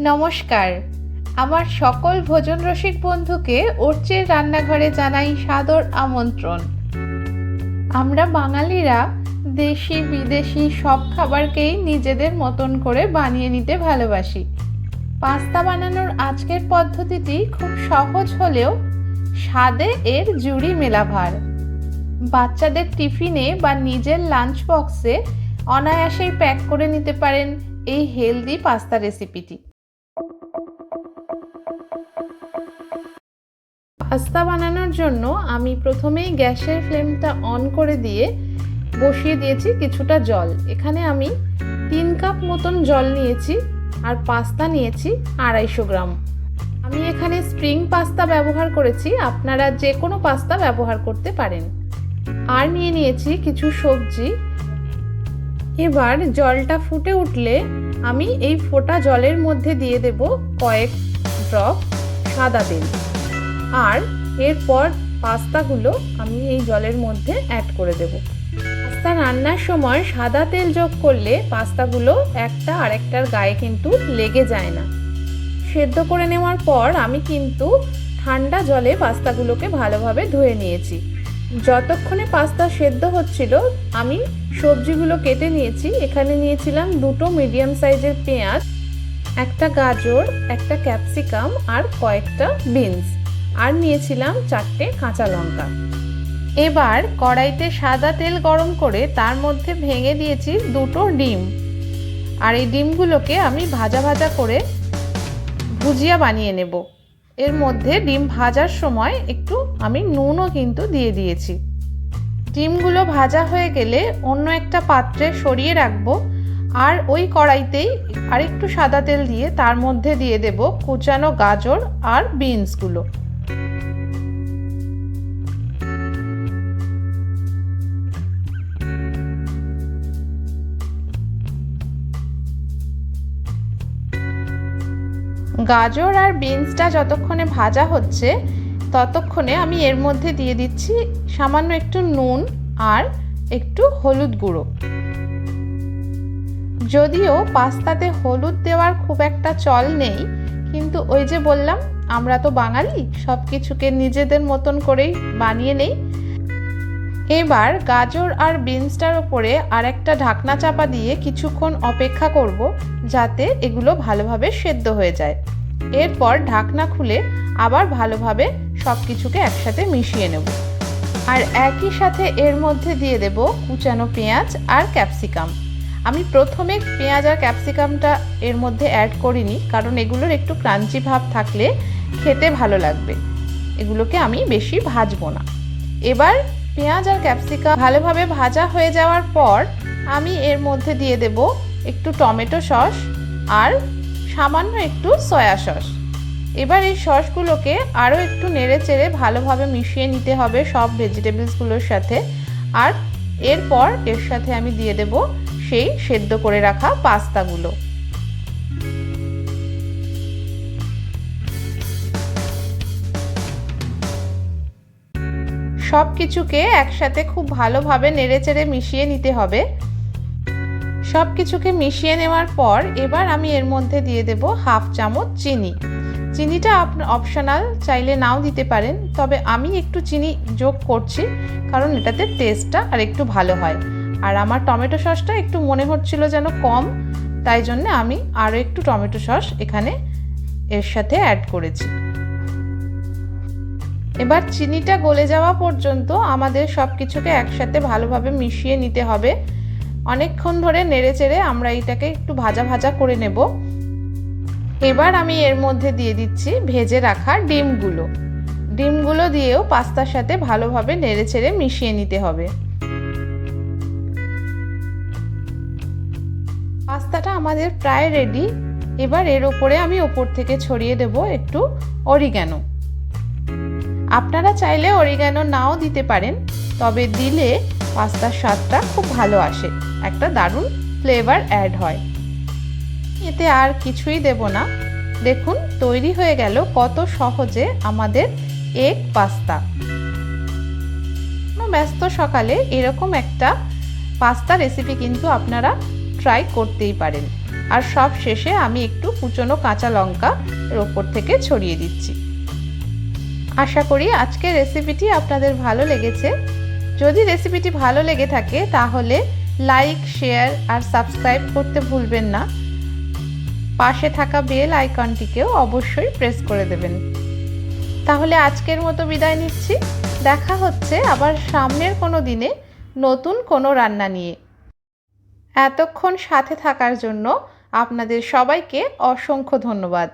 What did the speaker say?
নমস্কার। আমার সকল ভোজন রসিক বন্ধুকে ওরচের রান্নাঘরে জানাই সাদর আমন্ত্রণ। আমরা বাঙালিরা দেশি বিদেশি সব খাবারকেই নিজেদের মতন করে বানিয়ে নিতে ভালোবাসি। পাস্তা বানানোর আজকের পদ্ধতিটি খুব সহজ হলেও স্বাদে এর জুড়ি মেলা ভার। বাচ্চাদের টিফিনে বা নিজের লাঞ্চ বক্সে অনায়াসেই প্যাক করে নিতে পারেন এই হেলদি পাস্তা রেসিপিটি। পাস্তা বানানোর জন্য আমি প্রথমেই গ্যাসের ফ্লেমটা অন করে দিয়ে বসিয়ে দিয়েছি কিছুটা জল। এখানে আমি 3 কাপ মতন জল নিয়েছি আর পাস্তা নিয়েছি 250 গ্রাম। আমি এখানে স্প্রিং পাস্তা ব্যবহার করেছি, আপনারা যে কোনো পাস্তা ব্যবহার করতে পারেন। আর নিয়েছি কিছু সবজি। এবার জলটা ফুটে উঠলে আমি এই ফোটা জলের মধ্যে দিয়ে দেব কয়েক ড্রপ সাদা তেল। আর এরপর পাস্তাগুলো আমি এই জলের মধ্যে অ্যাড করে দেব। পাস্তা রান্নার সময় সাদা তেল যোগ করলে পাস্তাগুলো একটা আরেকটার গায়ে কিন্তু লেগে যায় না। সেদ্ধ করে নেওয়ার পর আমি কিন্তু ঠান্ডা জলে পাস্তাগুলোকে ভালোভাবে ধুয়ে নিয়েছি। যতক্ষণে পাস্তা সেদ্ধ হচ্ছিল আমি সবজিগুলো কেটে নিয়েছি। এখানে নিয়েছিলাম 2টো মিডিয়াম সাইজের পেঁয়াজ, একটা গাজর, একটা ক্যাপসিকাম আর কয়েকটা বিনস, আর নিয়েছিলাম 4টে কাঁচা লঙ্কা। এবার কড়াইতে সাদা তেল গরম করে তার মধ্যে ভেঙে দিয়েছি 2টো ডিম। আর এই ডিমগুলোকে আমি ভাজা ভাজা করে ভুজিয়া বানিয়ে নেব। এর মধ্যে ডিম ভাজার সময় একটু আমি নুনও কিন্তু দিয়ে দিয়েছি। ডিমগুলো ভাজা হয়ে গেলে অন্য একটা পাত্রে সরিয়ে রাখবো। আর ওই কড়াইতেই আরেকটু সাদা তেল দিয়ে তার মধ্যে দিয়ে দেব কুচানো গাজর আর বিনসগুলো। গাজর আর বিনসটা যতক্ষণে ভাজা হচ্ছে ততক্ষণে আমি এর মধ্যে দিয়ে দিচ্ছি সামান্য একটু নুন আর একটু হলুদ গুঁড়ো। যদিও পাস্তাতে হলুদ দেওয়ার খুব একটা চল নেই, কিন্তু ওই যে বললাম আমরা তো বাঙালি, সব কিছুকে নিজেদের মতন করেই বানিয়ে নেই। এবার গাজর আর বিনসটার উপরে আর একটা ঢাকনা চাপা দিয়ে কিছুক্ষণ অপেক্ষা করব যাতে এগুলো ভালোভাবে সেদ্ধ হয়ে যায়। এরপর ঢাকনা খুলে আবার ভালোভাবে সব কিছুকে একসাথে মিশিয়ে নেব। আর একই সাথে এর মধ্যে দিয়ে দেব কুচানো পেঁয়াজ আর ক্যাপসিকাম। আমি প্রথমে পেঁয়াজ আর ক্যাপসিকামটা এর মধ্যে অ্যাড করিনি, কারণ এগুলোর একটু ক্রাঞ্চি ভাব থাকলে খেতে ভালো লাগবে। এগুলোকে আমি বেশি ভাজবো না। এবার পেঁয়াজ আর ক্যাপসিকাম ভালোভাবে ভাজা হয়ে যাওয়ার পর আমি এর মধ্যে দিয়ে দেব একটু টমেটো সস আর সামান্য একটু সয়া সস। এবার এই সসগুলোকে আরও একটু নেড়ে চেড়ে ভালোভাবে মিশিয়ে নিতে হবে সব ভেজিটেবলসগুলোর সাথে। আর এরপর এর সাথে আমি দিয়ে দেব সেই সেদ্ধ করে রাখা পাস্তাগুলো। সব কিছুকে একসাথে খুব ভালোভাবে নেড়েচেড়ে মিশিয়ে নিতে হবে। সব কিছুকে মিশিয়ে নেওয়ার পর এবার আমি এর মধ্যে দিয়ে দেব 1/2 চামচ চিনি। চিনিটা আপনার অপশনাল, চাইলে নাও দিতে পারেন, তবে আমি একটু চিনি যোগ করছি কারণ এটাতে টেস্টটা আর একটু ভালো হয়। আর আমার টমেটো সসটা একটু মনে হচ্ছিল যেন কম, তাই জন্য আমি আরও একটু টমেটো সস এখানে এর সাথে অ্যাড করেছি। এবার চিনিটা গলে যাওয়া পর্যন্ত আমাদের সব কিছুকে একসাথে ভালোভাবে মিশিয়ে নিতে হবে। অনেকক্ষণ ধরে নেড়েচেড়ে আমরা এটাকে একটু ভাজা ভাজা করে নেব। এবার আমি এর মধ্যে দিয়ে দিচ্ছি ভেজে রাখা ডিমগুলো। ডিমগুলো দিয়েও পাস্তার সাথে ভালোভাবে নেড়েচেড়ে মিশিয়ে নিতে হবে। পাস্তাটা আমাদের প্রায় রেডি। এবার এর উপরে আমি ওপর থেকে ছড়িয়ে দেব একটু অরিগ্যানো। আপনারা চাইলে অরিগ্যানো নাও দিতে পারেন, তবে দিলে পাস্তার স্বাদটা খুব ভালো আসে, একটা দারুণ ফ্লেভার অ্যাড হয়। এতে আর কিছুই দেব না। দেখুন তৈরি হয়ে গেল কত সহজে আমাদের এগ পাস্তা। ব্যস্ত সকালে এরকম একটা পাস্তা রেসিপি কিন্তু আপনারা ট্রাই করতেই পারেন। আর সব শেষে আমি একটু কুচনো কাঁচা লঙ্কা এর ওপর থেকে ছড়িয়ে দিচ্ছি। আশা করি আজকের রেসিপিটি আপনাদের ভালো লেগেছে। যদি রেসিপিটি ভালো লেগে থাকে তাহলে লাইক, শেয়ার আর সাবস্ক্রাইব করতে ভুলবেন না। পাশে থাকা বেল আইকনটিকেও অবশ্যই প্রেস করে দেবেন। তাহলে আজকের মতো বিদায় নিচ্ছি। দেখা হচ্ছে আবার সামনের কোনো দিনে নতুন কোনো রান্না নিয়ে। এতক্ষণ সাথে থাকার জন্য আপনাদের সবাইকে অসংখ্য ধন্যবাদ।